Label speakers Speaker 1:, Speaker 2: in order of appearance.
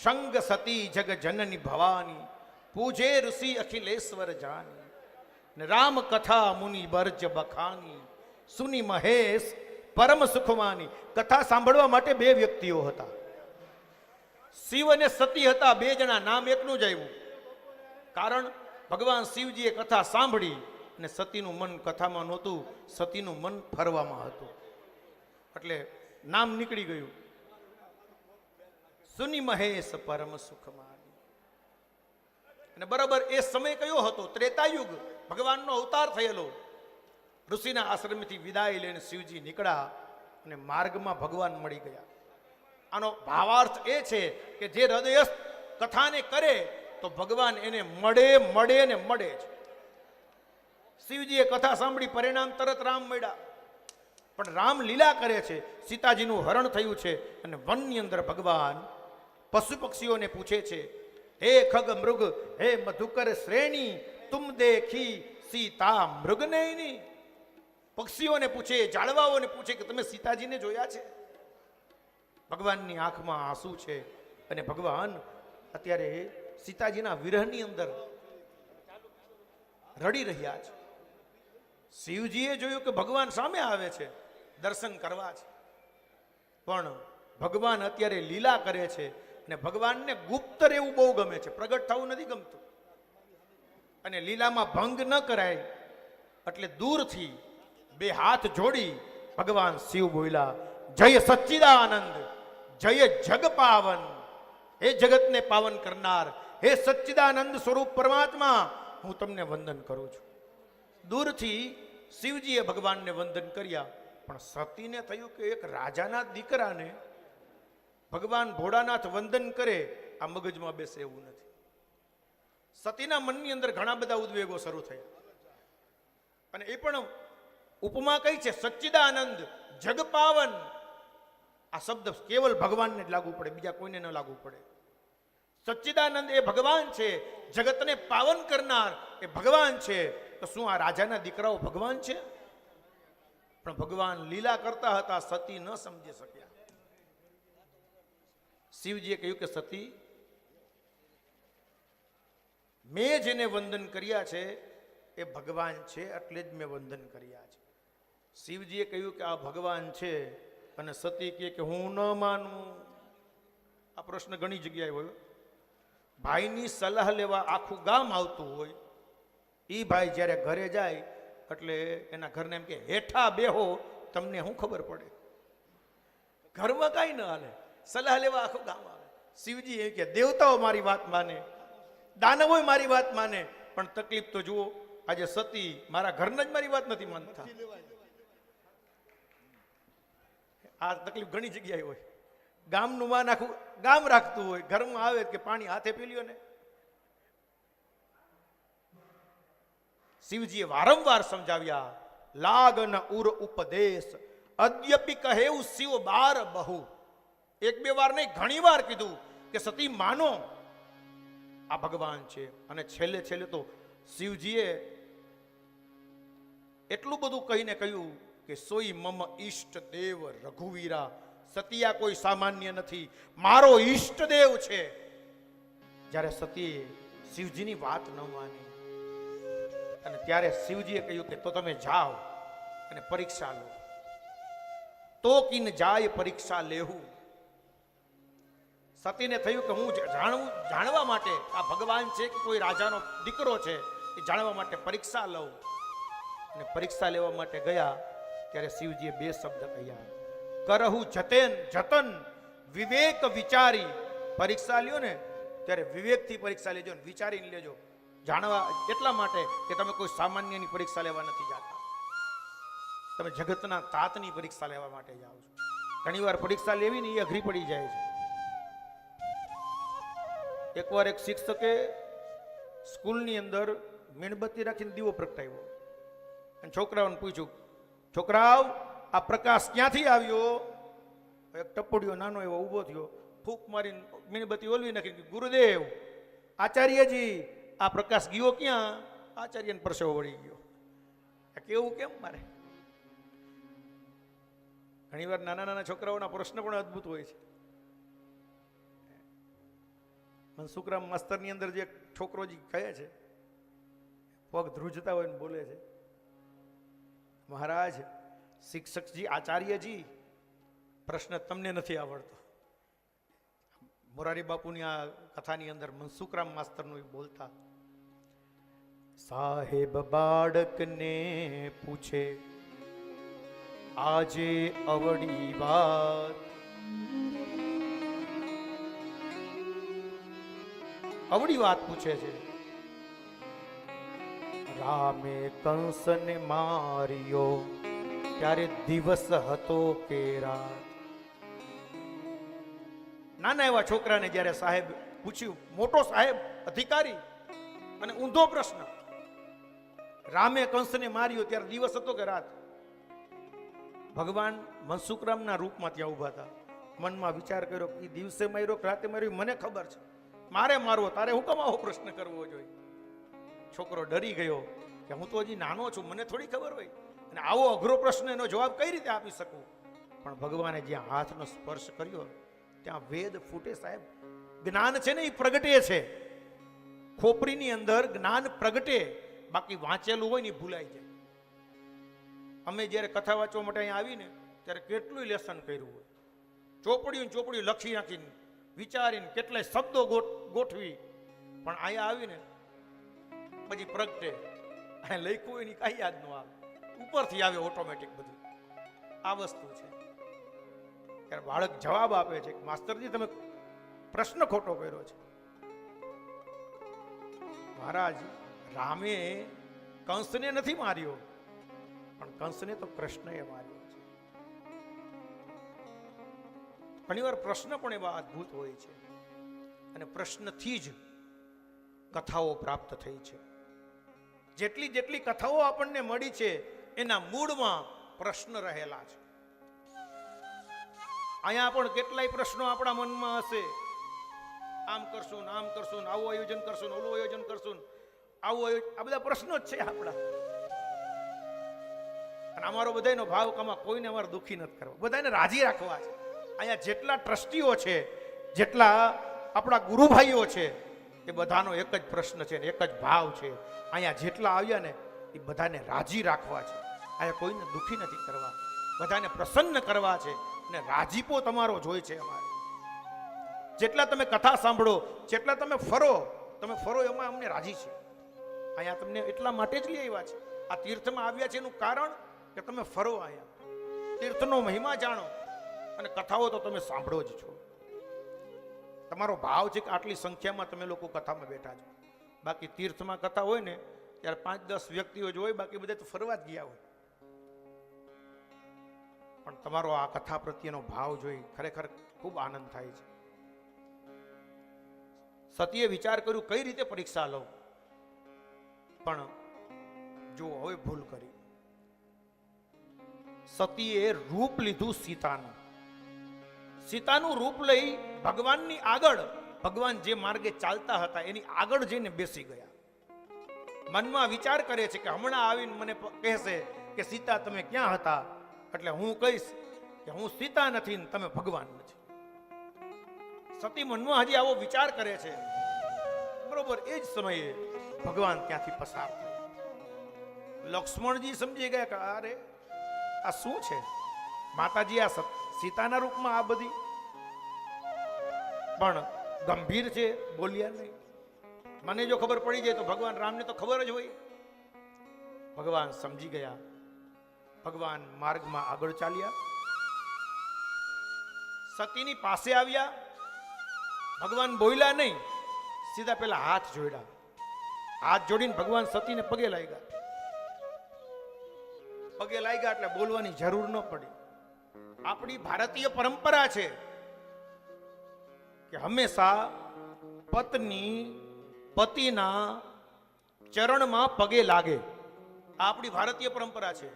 Speaker 1: સંગ સતી જગ જનની ભવાની, પૂજે ઋષિ અખિલેશ્વર જાની, ને રામ કથા મુનિ બરજ બખાની, સુની મહેશ પરમ સુખમાની. કથા સાંભળવા માટે બે વ્યક્તિઓ હતા, શિવ અને સતી હતા, બે જણા, નામ એકનું જ આવ્યું. કારણ ભગવાન શિવજીએ કથા સાંભળી અને સતીનું મન કથામાં નહોતું, સતીનું મન ફરવામાં હતું, એટલે નામ નીકળી ગયું. સુની મહેશ પરમ સુખમાની. અને બરાબર એ સમય કયો હતો? ત્રેતાયુગ, ભગવાનનો અવતાર થયેલો. ઋષિના આશ્રમથી વિદાય લઈને શિવજી નીકળ્યા અને માર્ગમાં ભગવાન મળી ગયા. આનો ભાવાર્થ એ છે કે જે હૃદયસ્થ કથાને કરે તો ભગવાન એને મળે ને મળે જ. શિવજીએ કથા સાંભળી, પરિણામ તરત રામ મળ્યા. પણ રામ લીલા કરે છે, સીતાજીનું હરણ થયું છે અને વનની અંદર ભગવાન પશુ પક્ષીઓને પૂછે છે, હે ખગ મૃગ, હે મધુકર શ્રેણી, તુમ દેખી સીતા મૃગનયની. પક્ષીઓને પૂછે, જાળવાઓને પૂછે કે તમે સીતાજીને જોયા છે? ભગવાનની આંખમાં આંસુ છે અને ભગવાન અત્યારે સીતાજીના વિરહની અંદર રડી રહ્યા છે. શિવજીએ જોયું કે ભગવાન સામે આવે છે, દર્શન કરવા છે, પણ ભગવાન અત્યારે લીલા કરે છે અને ભગવાનને ગુપ્ત રહેવું બહુ ગમે છે, પ્રગટ થવું નથી ગમતું. અને લીલામાં ભંગ ન કરાય એટલે દૂરથી બે હાથ જોડી ભગવાન શિવ બોલ્યા, જય સચ્ચિદાનંદ, જય જગ પાવન. હે જગતને પાવન કરનાર, હે સચ્ચિદાનંદ સ્વરૂપ પરમાત્મા, હું તમને વંદન કરું છું. દૂરથી શિવજીએ ભગવાનને વંદન કર્યા, પણ સતીને થયું કે એક રાજાના દીકરાને ભગવાન ભોળાનાથ વંદન કરે, આ મગજમાં બેસે એવું નથી. સતીના મનની અંદર ઘણા બધા ઉદ્વેગો શરૂ થયા. અને એ પણ ઉપમા કઈ છે? સચ્ચિદાનંદ, જગ પાવન. આ શબ્દ કેવલ ભગવાનને જ લાગુ પડે, બીજા કોઈને ન લાગુ પડે. સચ્ચિદાનંદ એ ભગવાન છે, જગતને પાવન કરનાર એ ભગવાન છે. તો શું આ રાજાના દીકરાઓ ભગવાન છે? પણ ભગવાન લીલા કરતા હતા, સતી ન સમજી શક્યા. શિવજીએ કહ્યું કે સતી, મેં જેને વંદન કર્યા છે એ ભગવાન છે, એટલે જ મેં વંદન કર્યા છે. શિવજીએ કહ્યું કે આ ભગવાન છે, અને સતી કહે કે હું ન માનું. આ પ્રશ્ન ઘણી જગ્યાએ હોય. ભાઈની સલાહ લેવા આખું ગામ આવતું હોય, એ ભાઈ જ્યારે ઘરે જાય એટલે એના ઘરને એમ કે હેઠા બેહો, તમને શું ખબર પડે? ઘરમાં કાંઈ ન હાલે, સલાહ લેવા આખું ગામ આવે. શિવજી એ કે દેવતાઓ મારી વાત માને, દાનવો મારી વાત માને, પણ તકલીફ તો જુઓ, આજે સતી મારા ઘરના જ મારી વાત નથી માનતા. આ તકલીફ ઘણી જગ્યાએ હોય. ગામનું માન આખું ગામ રાખતું હોય, ઘરમાં આવે કે પાણી હાથે પી લ્યો ને. શિવજીએ વારંવાર સમજાવ્યા, લાગન ઉર ઉપદેશ અદ્યપી કહેવું શિવ બાર બહુ. એક બે વાર નહીં, ઘણી વાર કીધું કે સતી માનો આ ભગવાન છે. અને છેલ્લે છેલ્લે તો શિવજીએ એટલું બધું કહીને કહ્યું કે સોઈ મમ ઈષ્ટ દેવ રઘુવીરા. સતિયા કોઈ સામાન્ય નથી, મારો ઈષ્ટ દેવ છે. જ્યારે સતીએ શિવજીની વાત ન માની અને ત્યારે શિવજીએ કહ્યું કે તો તમે જાઓ અને પરીક્ષા લો. તો કિન જાય પરીક્ષા લેવું. સતીને થયું કે હું જાણવા માટે આ ભગવાન છે કે કોઈ રાજાનો દીકરો છે, એ જાણવા માટે પરીક્ષા લઉં. અને પરીક્ષા લેવા માટે ગયા ત્યારે શિવજીએ બે શબ્દ કહ્યા, કરહુ જતન વિવેક વિચારી. પરીક્ષા લ્યો ને ત્યારે વિવેકથી પરીક્ષા લેજો ને વિચારીને લેજો. જાણવા એટલા માટે કે તમે કોઈ સામાન્યની પરીક્ષા લેવા નથી જતા, તમે જગતના તાતની પરીક્ષા લેવા માટે જાઓ છો. ઘણી વાર પરીક્ષા લેવી ને એ અઘરી પડી જાય છે. એકવાર એક શિક્ષકે સ્કૂલની અંદર મીણબત્તી રાખીને દીવો પ્રગટાવ્યો અને છોકરાઓને પૂછ્યું, છોકરાઓ આ પ્રકાશ ક્યાંથી આવ્યો? એક ટપોડિયો નાનો એવો ઊભો થયો, ફૂંક મારીને મીણબત્તી ઓલવી નાખી, ગુરુદેવ આચાર્યજી આ પ્રકાશ ગયો ક્યાં? આચાર્યને પરસેવો વળી ગયો. કેવું કેમ મારે? ઘણીવાર નાના નાના છોકરાઓના પ્રશ્ન પણ અદ્ભુત હોય છે. મનસુખરામ માસ્તરની અંદર જે છોકરો જે કહે છે, પગ ધ્રુજતા હોય ને બોલે છે, મહારાજ શિક્ષકજી આચાર્યજી પ્રશ્ન તમને નથી આવડતો. મોરારી બાપુની આ કથાની અંદર મનસુખરામ માસ્તરનું બોલતા, સાહેબ બાળકને પૂછે આજે અવળી વાત, અવળી વાત પૂછે છે. રામે કંસને માર્યો ત્યારે દિવસ હતો કે રાત. નાના એવા છોકરાને જ્યારે સાહેબ પૂછ્યું, મોટો સાહેબ અધિકારી, અને ઊંધો પ્રશ્ન, રામે કંસને માર્યો ત્યારે દિવસ હતો કે રાત. ભગવાન મનસુખરામના રૂપમાં ત્યાં ઊભા હતા. મનમાં વિચાર કર્યો કે દિવસે માર્યો કે રાતે માર્યો મને ખબર છે, મારે મારવો, તારે હું કેમ આવો પ્રશ્ન કરવો જોઈએ. છોકરો ડરી ગયો કે હું તો હજી નાનો છું, મને થોડી ખબર હોય, અને આવો અઘરો પ્રશ્ન એનો જવાબ કઈ રીતે આપી શકું. પણ ભગવાને જ્યાં હાથનો સ્પર્શ કર્યો ત્યાં વેદ ફૂટે સાહેબ. જ્ઞાન છે ને એ પ્રગટે છે, ખોપરીની અંદર જ્ઞાન પ્રગટે, બાકી વાંચેલું હોય ને એ ભૂલાઈ જાય. અમે જ્યારે કથા વાંચવા માટે અહીંયા આવીને ત્યારે કેટલું લેસન કર્યું હોય, ચોપડીયું લખી નાખીને વિચારીને કેટલાય શબ્દો ગોઠવી, પણ અહીંયા આવીને પછી પ્રગટે. અહીંયા લખ્યું હોય ને કાંઈ યાદ ન આવે, ઉપરથી આવે ઓટોમેટિક બધું. આ વસ્તુ છે. ત્યારે બાળક જવાબ આપે છે કે માસ્તરજી તમે પ્રશ્ન ખોટો કર્યો છે. મહારાજ રામે કંસને નથી માર્યો, પણ કંસને તો કૃષ્ણએ માર્યો છે. ઘણીવાર પ્રશ્ન પણ એવા અદ્ભુત હોય છે, અને પ્રશ્નથી જ કથાઓ પ્રાપ્ત થઈ છે. જેટલી જેટલી કથાઓ આપણને મળી છે એના મૂળમાં પ્રશ્ન રહેલા છે. અહીંયા પણ કેટલાય પ્રશ્નો આપણા મનમાં હશે, આમ કરશું, આમ કરશું, આવું આયોજન કરશું, ઓલું આયોજન કરશું, આવું આ બધા પ્રશ્નો જ છે આપણા. અને અમારો બધાનો ભાવ કમા કોઈને અમારે દુઃખી નથી કરવા, બધાને રાજી રાખવા છે. અહીંયા જેટલા ટ્રસ્ટીઓ છે, જેટલા આપણા ગુરુભાઈઓ છે, એ બધાનો એક જ પ્રશ્ન છે, એક જ ભાવ છે. અહીંયા જેટલા આવ્યા ને એ બધાને રાજી રાખવા છે. અહીંયા કોઈને દુઃખી નથી કરવા, બધાને પ્રસન્ન કરવા છે, અને રાજીપો તમારો જોઈ છે અમારે. જેટલા તમે કથા સાંભળો, જેટલા તમે ફરો એમાં અમને રાજી છે. અહીંયા તમને એટલા માટે જ લઈ આવ્યા છે. આ તીર્થમાં આવ્યા છે એનું કારણ કે તમે ફરો, અહીંયા તીર્થનો મહિમા જાણો, અને કથાઓ તો તમે સાંભળો જ છો. તમારો ભાવ છે કે આટલી સંખ્યામાં તમે લોકો કથામાં બેઠા છો. બાકી તીર્થમાં કથા હોય ને ત્યારે 5-10 વ્યક્તિઓ જ હોય, બાકી બધા તો ફરવા જ ગયા હોય. પણ તમારો આ કથા પ્રત્યેનો ભાવ જોઈ ખરેખર ખૂબ આનંદ થાય છે. સતીએ વિચાર કર્યું કઈ રીતે પરીક્ષા લઉં, પણ જો હવે ભૂલ કરી. સતીએ રૂપ લીધું સીતાનું. સીતાનું રૂપ લઈ ભગવાનની આગળ, ભગવાન જે માર્ગે ચાલતા હતા એની આગળ જઈને બેસી ગયા. મનમાં વિચાર કરે છે કે હમણાં આવીને મને કહેશે કે સીતા તમે ક્યાં હતા, એટલે હું કહીશ કે હું સીતા નથી ને તમે ભગવાન નથી. સતી મનમાં હજી આવો વિચાર કરે છે. બરોબર એ જ સમયે ભગવાન ત્યાંથી પસાર થયા. લક્ષ્મણજી સમજી ગયા કે અરે આ શું છે, માતાજી આ સીતાના રૂપમાં આ બધી, પણ ગંભીર છે, બોલ્યા નહીં. મને જો ખબર પડી જાય તો ભગવાન રામને તો ખબર જ હોય. ભગવાન સમજી ગયા. ભગવાન માર્ગમાં આગળ ચાલ્યા, સતીની પાસે આવ્યા. ભગવાન બોલ્યા નહીં, સીધા પેલા હાથ જોડ્યા. હાથ જોડીને ભગવાન સતીને પગે લાગ્યા. પગે લાગ્યા એટલે બોલવાની જરૂર ન પડી. આપણી ભારતીય પરંપરા છે કે હંમેશા પત્ની પતિના ચરણમાં પગે લાગે. આ આપણી ભારતીય પરંપરા છે.